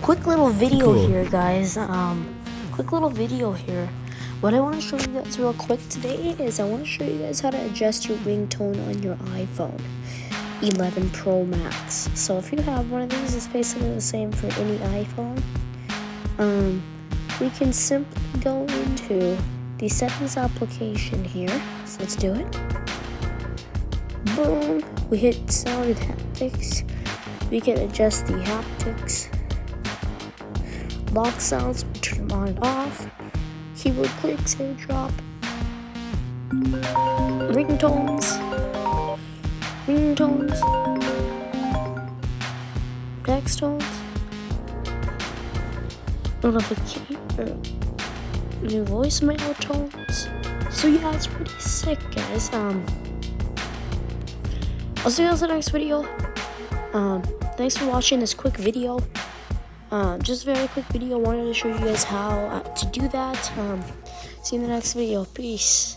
quick little video Cool. here, guys. Quick little video here. What I want to show you guys real quick today is I want to show you guys how to adjust your ringtone on your iPhone 11 Pro Max. So if you have one of these, it's basically the same for any iPhone. We can simply go into the settings application here. So let's do it. Boom. We hit sound and haptics. We can adjust the haptics. Lock sounds, we turn them on and off. Keyboard clicks and drop. Ringtones. Text tones. Notification. New voicemail tones. So yeah, it's pretty sick, guys. I'll see you guys in the next video. Thanks for watching this quick video. Just a very quick video. Wanted to show you guys how to do that. See you in the next video. Peace.